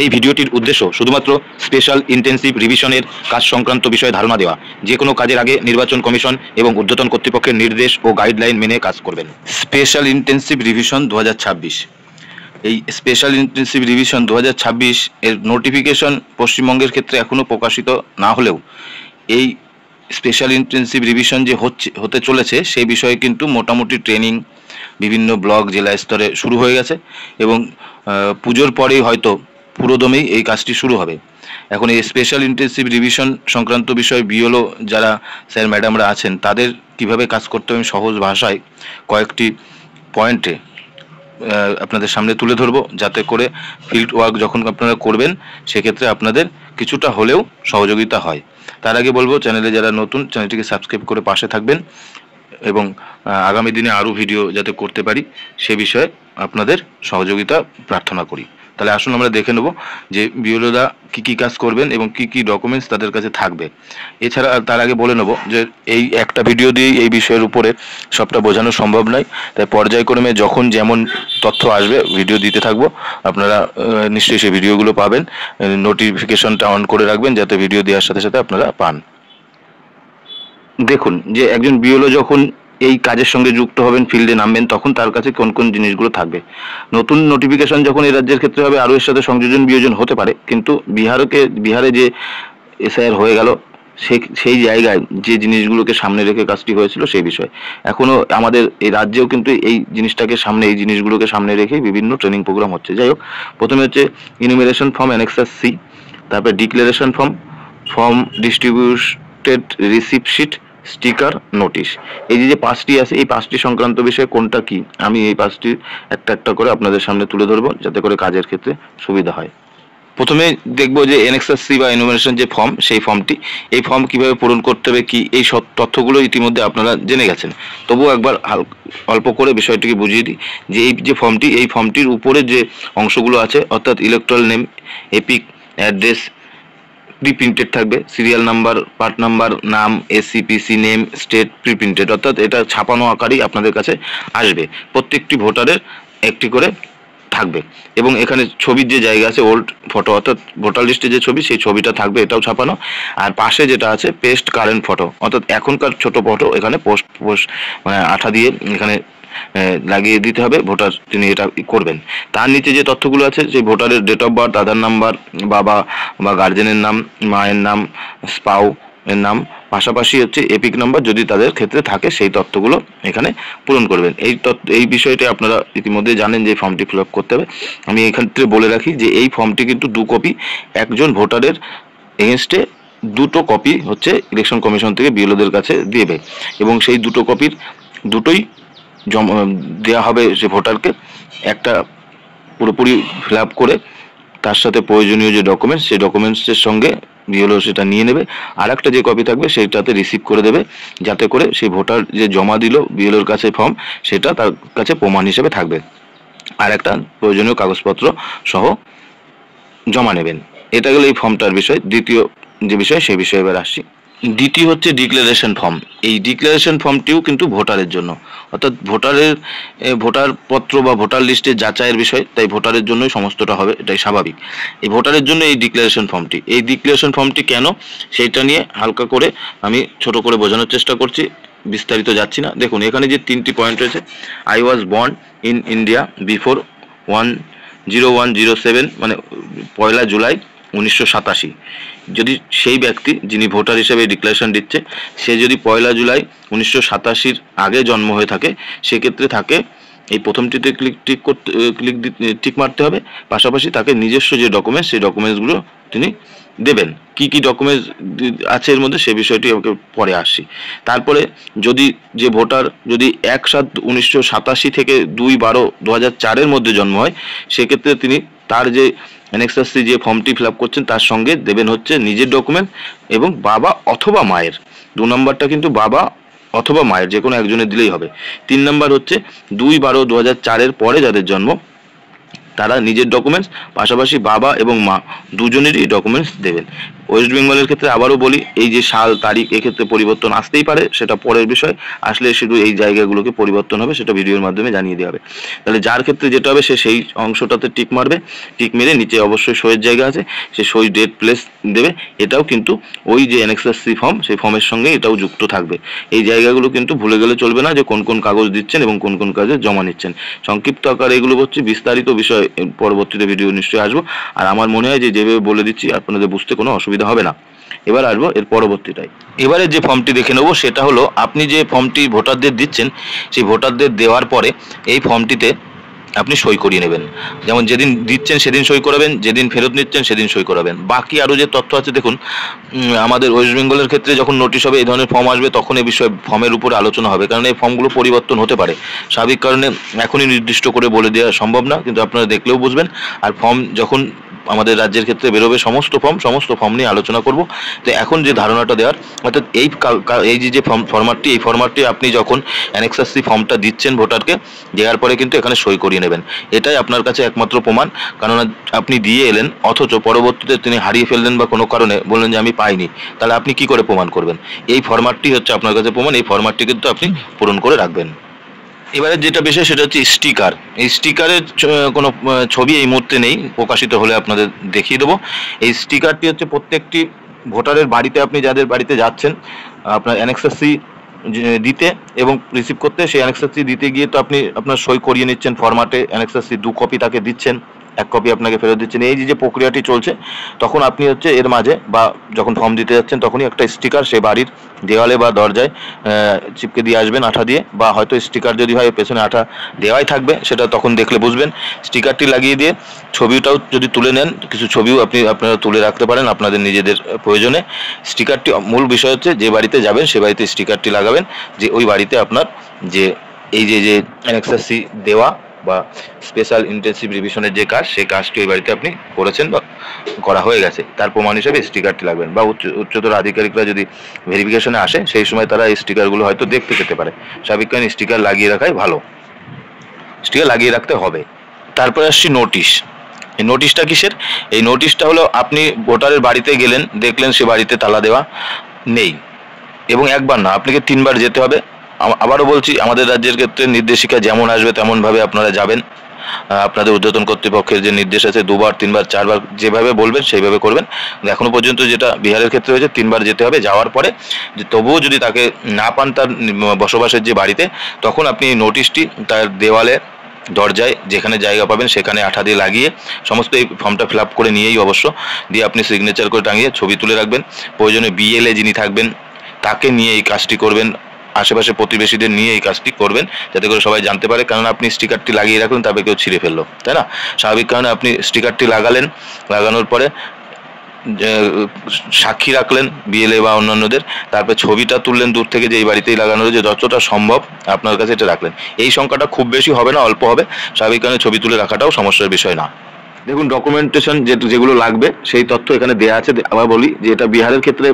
এই ভিডিওটির উদ্দেশ্য শুধুমাত্র স্পেশাল ইন্টেন্সিভ রিভিশনের কাজ সংক্রান্ত বিষয়ে ধারণা দেওয়া। যে কোনো কাজের আগে নির্বাচন কমিশন এবং ঊর্ধ্বতন কর্তৃপক্ষের নির্দেশ ও গাইডলাইন মেনে কাজ করবেন। স্পেশাল ইন্টেন্সিভ রিভিশন 2026, এই স্পেশাল ইন্টেন্সিভ রিভিশন 2026 এর নোটিফিকেশন পশ্চিমবঙ্গের ক্ষেত্রে এখনও প্রকাশিত না হলেও এই স্পেশাল ইন্টেন্সিভ রিভিশন যে হতে চলেছে সেই বিষয়ে কিন্তু মোটামুটি ট্রেনিং বিভিন্ন ব্লক জেলা স্তরে শুরু হয়ে গেছে এবং পুজোর পরেই হয়তো পুরোদমেই এই কাজটি শুরু হবে। এখন এই স্পেশাল ইন্টেন্সিভ রিভিশন সংক্রান্ত বিষয়ে বিএলও যারা স্যার ম্যাডামরা আছেন তাদের কিভাবে কাজ করতে হবে সহজ ভাষায় কয়েকটি পয়েন্টে আপনাদের সামনে তুলে ধরবো, যাতে করে ফিল্ড ওয়ার্ক যখন আপনারা করবেন সেক্ষেত্রে আপনাদের কিছুটা হলেও সহযোগিতা হয়। তার আগে বলবো, চ্যানেলে যারা নতুন চ্যানেলটিকে সাবস্ক্রাইব করে পাশে থাকবেন এবং আগামী দিনে আরও ভিডিও যাতে করতে পারি সে বিষয়ে আপনাদের সহযোগিতা প্রার্থনা করি। তাহলে আসুন আমরা দেখে নেব যে বিএলওরা কী কী কাজ করবেন এবং কী কী ডকুমেন্টস তাদের কাছে থাকবে। এছাড়া তার আগে বলে নেব যে এই একটা ভিডিও দিয়েই এই বিষয়ের উপরে সবটা বোঝানো সম্ভব নয়, তাই পর্যায়ক্রমে যখন যেমন তথ্য আসবে ভিডিও দিতে থাকবো। আপনারা নিশ্চয়ই সেই ভিডিওগুলো পাবেন, নোটিফিকেশনটা অন করে রাখবেন যাতে ভিডিও দেওয়ার সাথে সাথে আপনারা পান। দেখুন যে একজন বিএলও যখন এই কাজের সঙ্গে যুক্ত হবেন, ফিল্ডে নামবেন, তখন তার কাছে কোন কোন জিনিসগুলো থাকবে। নতুন নোটিফিকেশন যখন এই রাজ্যের ক্ষেত্রে হবে আরও এর সাথে সংযোজন বিয়োজন হতে পারে, কিন্তু বিহারে যে এসআইআর হয়ে গেল সেই জায়গায় যে জিনিসগুলোকে সামনে রেখে কাজটি হয়েছিল সেই বিষয়ে এখনও আমাদের এই রাজ্যেও কিন্তু এই জিনিসগুলোকে সামনে রেখে বিভিন্ন ট্রেনিং প্রোগ্রাম হচ্ছে। যাই হোক, প্রথমে হচ্ছে ইনুমিনেশন ফর্ম অ্যানেক্সাস সি, তারপরে declaration form distributed receipt sheet, sticker, notice. এই যে পাঁচটি আছে, এই পাঁচটি সংক্রান্ত বিষয়ে কোনটা কি আমি এই পাঁচটি একটা একটা করে আপনাদের সামনে তুলে ধরবো, যাতে করে কাজের ক্ষেত্রে সুবিধা হয়। প্রথমে দেখবো যে এনএক্সাস সি বা ইনোভেশন যে ফর্ম, সেই ফর্মটি, এই ফর্ম কিভাবে পূরণ করতে হবে কি, এই সব তথ্যগুলো ইতিমধ্যে আপনারা জেনে গেছেন। তবুও একবার অল্প করে বিষয়টিকে বুঝিয়ে দিই যে এই যে ফর্মটি, এই ফর্মটির উপরে যে অংশগুলো আছে অর্থাৎ electoral name, epic, address preprinted থাকবে, সিরিয়াল নাম্বার, পার্ট নাম্বার, নাম, এসসিপিসি নেম, স্টেট প্রিপ্রিন্টেড, অর্থাৎ এটা ছাপানো আকারেই আপনাদের কাছে আসবে। প্রত্যেকটি ভোটারের একটি করে থাকবে এবং এখানে ছবির যে জায়গা আছে ওল্ড ফটো, অর্থাৎ ভোটার লিস্টে যে ছবি সেই ছবিটা থাকবে, এটাও ছাপানো। আর পাশে যেটা আছে পেস্ট কারেন্ট ফটো, অর্থাৎ এখনকার ছোট ফটো এখানে পোস্ট মানে আঠা দিয়ে এখানে লাগিয়ে দিতে হবে ভোটার তিনি এটা করবেন। তার নিচে যে তথ্যগুলো আছে সেই ভোটারের date of birth, Aadhaar number, বাবা বা গার্জেনের নাম, মায়ের নাম, স্পাউ এর নাম, পাশাপাশি হচ্ছে এপিক নাম্বার যদি তাদের ক্ষেত্রে থাকে সেই তথ্যগুলো এখানে পূরণ করবেন। এই বিষয়টি আপনারা ইতিমধ্যে জানেন যে ফর্মটি ফিল আপ করতে হবে। আমি এক্ষেত্রে বলে রাখি যে এই ফর্মটি কিন্তু 2 কপি একজন ভোটারের এগেনস্টে 2টো কপি হচ্ছে ইলেকশন কমিশন থেকে বিএলওদের কাছে দেবে এবং সেই 2টো কপির দুটোই দেওয়া হবে সে ভোটারকে। একটা পুরোপুরি ফিল আপ করে তার সাথে প্রয়োজনীয় যে ডকুমেন্টস, সেই ডকুমেন্টসের সঙ্গে বিএলও সেটা নিয়ে নেবে। আর একটা যে কপি থাকবে সেইটাতে রিসিভ করে দেবে, যাতে করে সেই ভোটার যে জমা দিল বিএলওর কাছে ফর্ম, সেটা তার কাছে প্রমাণ হিসেবে থাকবে। আর একটা প্রয়োজনীয় কাগজপত্র সহ জমা নেবেন। এটা গেল এই ফর্মটার বিষয়। দ্বিতীয় যে বিষয় সেই বিষয়ে এবার আসছি। দ্বিতীয় হচ্ছে ডিক্লারেশন ফর্ম। এই ডিক্লারেশন ফর্মটিও কিন্তু ভোটারের জন্য, অর্থাৎ ভোটার পত্র বা ভোটার লিস্টের যাচাইয়ের বিষয়, তাই ভোটারের জন্যই সমস্তটা হবে, এটাই স্বাভাবিক। এই ভোটারের জন্য এই ডিক্লারেশন ফর্মটি কেন সেইটা নিয়ে হালকা করে আমি ছোট করে বোঝানোর চেষ্টা করছি, বিস্তারিত যাচ্ছি না। দেখুন এখানে যে 3টি পয়েন্ট রয়েছে, I was born in India before 10107, মানে 1 জুলাই 1987। যদি সেই ব্যক্তি যিনি ভোটার হিসেবে ডিক্লারেশন দিচ্ছে সে যদি 1 জুলাই 1987 আগে জন্ম হয়ে থাকে, সেক্ষেত্রে থাকে এই প্রথমটিতে টিক মারতে হবে। পাশাপাশি তাকে নিজস্ব যে ডকুমেন্টস সেই ডকুমেন্টসগুলো তিনি দেবেন। কি কি ডকুমেন্টস আছে এর মধ্যে সে বিষয়টি আমাকে পরে আসছি। তারপরে যদি যে ভোটার যদি 1/7/1987 থেকে 2/12/2004 মধ্যে জন্ম হয়, সেক্ষেত্রে তিনি তার যে অ্যানেক্সাস সি যে ফর্মটি ফিল আপ করছেন তার সঙ্গে দেবেন হচ্ছে নিজের ডকুমেন্ট এবং বাবা অথবা মায়ের। 2 নম্বরটা কিন্তু বাবা অথবা মায়ের যে কোনো একজনের দিলেই হবে। 3 নম্বর হচ্ছে 2/12/2004 পরে যাদের জন্ম তারা নিজের ডকুমেন্টস, পাশাপাশি বাবা এবং মা দুজনেরই ডকুমেন্টস দেবেন। ওয়েস্ট বেঙ্গলের ক্ষেত্রে আবারও বলি, এই যে সাল তারিখ এক্ষেত্রে পরিবর্তন আসতেই পারে, সেটা পরের বিষয়। আসলে শুধু এই জায়গাগুলোকে পরিবর্তন হবে, সেটা ভিডিওর মাধ্যমে জানিয়ে দেওয়া হবে। তাহলে যার ক্ষেত্রে যেটা হবে সে সেই অংশটাতে টিক মারবে, টিক মেরে নিচে অবশ্যই সইয়ের জায়গা আছে, সে সই ডেট প্লেস দেবে। এটাও কিন্তু ওই যে অ্যানেক্সার সি ফর্ম, সেই ফর্মের সঙ্গে এটাও যুক্ত থাকবে। এই জায়গাগুলো কিন্তু ভুলে গেলে চলবে না, যে কোন কোন কাগজ দিচ্ছেন এবং কোন কোন কাজে জমা নিচ্ছেন। সংক্ষিপ্ত আকারে এগুলো হচ্ছে, বিস্তারিত বিষয় পরবর্তীতে ভিডিও নিশ্চয়ই আসবো। আর আমার মনে হয় যে যেভাবে বলে দিচ্ছি আপনাদের বুঝতে কোনো অসুবিধা হবে না। এবার আসবো এর পরবর্তীটাই। এবারে যে ফর্মটি দেখে নেবো সেটা হলো, আপনি যে ফর্মটি ভোটারদের দিচ্ছেন, সেই ভোটারদের দেওয়ার পরে এই ফর্মটিতে আপনি সই করিয়ে নেবেন। যেমন যেদিন দিচ্ছেন সেদিন সই করাবেন, যেদিন ফেরত নিচ্ছেন সেদিন সই করাবেন। বাকি আরও যে তথ্য আছে দেখুন, আমাদের ওয়েস্ট বেঙ্গলের ক্ষেত্রে যখন নোটিশ হবে, এই ধরনের ফর্ম আসবে, তখন এই বিষয়ে ফর্মের উপরে আলোচনা হবে, কারণ এই ফর্মগুলো পরিবর্তন হতে পারে। স্বাভাবিক কারণে এখনই নির্দিষ্ট করে বলে দেওয়া সম্ভব না, কিন্তু আপনারা দেখলেও বুঝবেন। আর ফর্ম যখন আমাদের রাজ্যের ক্ষেত্রে বেরোবে, সমস্ত ফর্ম নিয়ে আলোচনা করব। তো এখন যে ধারণাটা দেওয়ার, অর্থাৎ এই যে ফরম্যাটটি, এই ফরম্যাটটি আপনি যখন অ্যানেক্সার সি ফর্মটা দিচ্ছেন ভোটারকে, দেওয়ার পরে কিন্তু এখানে সই করিয়ে নেবেন। এটাই আপনার কাছে একমাত্র প্রমাণ, কারণ আপনি দিয়ে এলেন অথচ পরবর্তীতে তিনি হারিয়ে ফেললেন বা কোনো কারণে বললেন যে আমি পাইনি, তাহলে আপনি কি করে প্রমাণ করবেন? এই ফরম্যাটটি হচ্ছে আপনার কাছে প্রমাণ। এই ফরম্যাটটি কিন্তু আপনি পূরণ করে রাখবেন। এবারে যেটা বিষয় সেটা হচ্ছে স্টিকার। এই স্টিকারের কোনো ছবি এই মুহূর্তে নেই, প্রকাশিত হলে আপনাদের দেখিয়ে দেবো। এই স্টিকারটি হচ্ছে প্রত্যেকটি ভোটারের বাড়িতে, আপনি যাদের বাড়িতে যাচ্ছেন আপনার অ্যানেক্সার সি দিতে এবং রিসিভ করতে, সেই অ্যানেক্সার সি দিতে গিয়ে তো আপনি আপনার সই করিয়ে নিচ্ছেন ফরম্যাটে, অ্যানেক্সার সি 2 কপি তাকে দিচ্ছেন, 1 কপি আপনাকে ফেরত দিচ্ছেন। এই যে প্রক্রিয়াটি চলছে, তখন আপনি হচ্ছে এর মাঝে বা যখন ফর্ম দিতে যাচ্ছেন তখনই একটা স্টিকার সে বাড়ির দেওয়ালে বা দরজায় চিপকে দিয়ে আসবেন আঠা দিয়ে, বা হয়তো স্টিকার যদি হয় পেছনে আঠা দেওয়াই থাকবে, সেটা তখন দেখলে বুঝবেন। স্টিকারটি লাগিয়ে দিয়ে ছবিটাও যদি তুলে নেন, কিছু ছবিও আপনারা তুলে রাখতে পারেন আপনাদের নিজেদের প্রয়োজনে। স্টিকারটি মূল বিষয় হচ্ছে, যে বাড়িতে যাবেন সে বাড়িতে স্টিকারটি লাগাবেন, যে ওই বাড়িতে আপনার যে এই যে অ্যানেক্সার সি দেওয়া বা স্পেশাল ইন্টেন্সিভ রিভিশনের যে কাজ, সেই কাজটি ওই বাড়িতে আপনি করেছেন বা করা হয়ে গেছে, তার প্রমাণ হিসেবে স্টিকারটি লাগবেন। বা উচ্চতর আধিকারিকরা যদি ভেরিফিকেশনে আসে, সেই সময় তারা এই স্টিকারগুলো হয়তো দেখতে পেতে পারে। স্বাভাবিক কারণে স্টিকার লাগিয়ে রাখাই ভালো, স্টিকার লাগিয়ে রাখতে হবে। তারপরে আসছি নোটিশ। এই নোটিশটা কিসের? এই নোটিশটা হলো, আপনি ভোটারের বাড়িতে গেলেন, দেখলেন সে বাড়িতে তালা দেওয়া নেই, এবং একবার না আপনাকে 3 বার যেতে হবে। আবারও বলছি, আমাদের রাজ্যের ক্ষেত্রে নির্দেশিকা যেমন আসবে তেমনভাবে আপনারা যাবেন। আপনাদের ঊর্ধ্বতন কর্তৃপক্ষের যে নির্দেশ আছে, 2 বার 3 বার 4 বার যেভাবে বলবেন সেইভাবে করবেন। এখনো পর্যন্ত যেটা বিহারের ক্ষেত্রে হয়েছে, 3 বার যেতে হবে। যাওয়ার পরে যে তবুও যদি তাকে না পান তার বসবাসের যে বাড়িতে, তখন আপনি এই নোটিশটি তার দেওয়ালে, দরজায় যেখানে জায়গা পাবেন সেখানে আঠা দিয়ে লাগিয়ে, সমস্ত এই ফর্মটা ফিল আপ করে নিয়েই অবশ্য, দিয়ে আপনি সিগনেচার করে টাঙিয়ে ছবি তুলে রাখবেন। প্রয়োজনে বিএলএ যিনি থাকবেন তাকে নিয়ে এই কাজটি করবেন, আশেপাশে প্রতিবেশীদের নিয়ে এই কাজটি করবেন, যাতে করে সবাই জানতে পারে। কারণ আপনি স্টিকারটি লাগিয়ে রাখলেন, তারপরে কেউ ছিঁড়ে ফেললো, তাই না? স্বাভাবিক কারণে আপনি স্টিকারটি লাগালেন, লাগানোর পরে সাক্ষী রাখলেন বিএলএ বা অন্যান্যদের, তারপর ছবিটা তুললেন দূর থেকে, যে এই বাড়িতেই লাগানো রয়েছে, যতটা সম্ভব আপনার কাছে এটা রাখলেন। এই সংখ্যাটা খুব বেশি হবে না, অল্প হবে। স্বাভাবিক কারণে ছবি তুলে রাখাটাও সমস্যার বিষয় না। দেখুন, ডকুমেন্টেশন যেগুলো লাগবে সেই তথ্য এখানে দেওয়া আছে। আবার বলি যে এটা বিহারের ক্ষেত্রে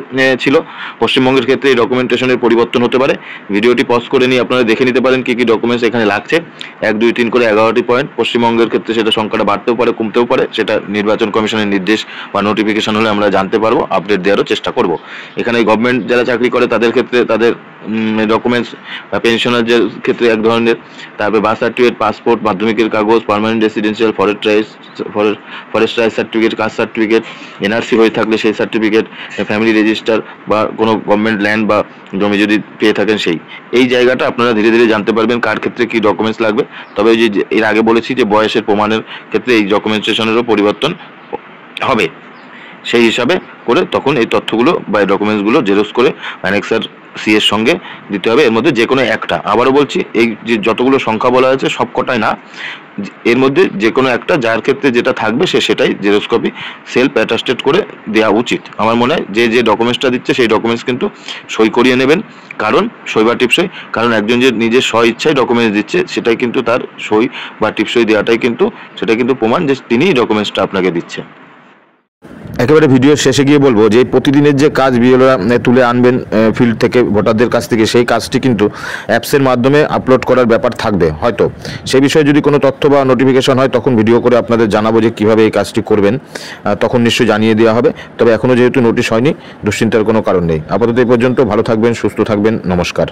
ছিল, পশ্চিমবঙ্গের ক্ষেত্রে এই ডকুমেন্টেশনের পরিবর্তন হতে পারে। ভিডিওটি পজ করে নিয়ে আপনারা দেখে নিতে পারেন কি কি ডকুমেন্টস এখানে লাগছে। 1 2 3 করে 11টি পয়েন্ট। পশ্চিমবঙ্গের ক্ষেত্রে সেটা সংখ্যাটা বাড়তেও পারে, কমতেও পারে, সেটা নির্বাচন কমিশনের নির্দেশ বা নোটিফিকেশন হলে আমরা জানতে পারবো, আপডেট দেওয়ারও চেষ্টা করব। এখানে গভর্নমেন্ট যারা চাকরি করে তাদের ক্ষেত্রে তাদের ডকুমেন্টস, পেনশনারদের ক্ষেত্রে এক ধরনের, তারপরে বার্থ সার্টিফিকেট, পাসপোর্ট, মাধ্যমিকের কাগজ, permanent residential, forest rights certificate, caste certificate, NRC হয়ে থাকলে সেই সার্টিফিকেট, ফ্যামিলি রেজিস্টার বা কোনো গভর্নমেন্ট ল্যান্ড বা জমি যদি পেয়ে থাকেন এই জায়গাটা আপনারা ধীরে ধীরে জানতে পারবেন কার ক্ষেত্রে কি ডকুমেন্টস লাগবে। তবে ওই যে এর আগে বলেছি যে বয়সের প্রমাণের ক্ষেত্রে এই ডকুমেন্টেশনেরও পরিবর্তন হবে, সেই হিসাবে করে তখন এই তথ্যগুলো বা ডকুমেন্টসগুলো জেরক্স করে অ্যানেক্সার সি এর সঙ্গে দিতে হবে। এর মধ্যে যে কোনো একটা, আবারও বলছি, এই যে যতগুলো সংখ্যা বলা হয়েছে সবকটাই না, এর মধ্যে যে কোনো একটা, যার ক্ষেত্রে যেটা থাকবে সেটাই জেরক্স কপি সেলফ অ্যাটাস্টেড করে দেওয়া উচিত। আমার মনে হয় যে ডকুমেন্টসটা দিচ্ছে সেই ডকুমেন্টস কিন্তু সই করিয়ে নেবেন, কারণ সই বা টিপসই, কারণ একজন যে নিজের স্ব ইচ্ছায় ডকুমেন্টস দিচ্ছে সেটাই কিন্তু তার সই বা টিপসই দেওয়াটাই কিন্তু, সেটা কিন্তু প্রমাণ যে তিনিই ডকুমেন্টসটা আপনাকে দিচ্ছে। একেবারে ভিডিওর শেষে গিয়ে বলবো যে প্রতিদিনের যে কাজ বিএলওরা তুলে আনবেন ফিল্ড থেকে ভোটারদের কাছ থেকে, সেই কাজটি কিন্তু অ্যাপসের মাধ্যমে আপলোড করার ব্যাপার থাকবে। হয়তো সেই বিষয়ে যদি কোনো তথ্য বা নোটিফিকেশন হয় তখন ভিডিও করে আপনাদের জানাবো যে কীভাবে এই কাজটি করবেন, তখন নিশ্চয়ই জানিয়ে দেওয়া হবে। তবে এখনও যেহেতু নোটিশ হয়নি, দুশ্চিন্তার কোনো কারণ নেই। আপাতত এই পর্যন্ত। ভালো থাকবেন, সুস্থ থাকবেন, নমস্কার।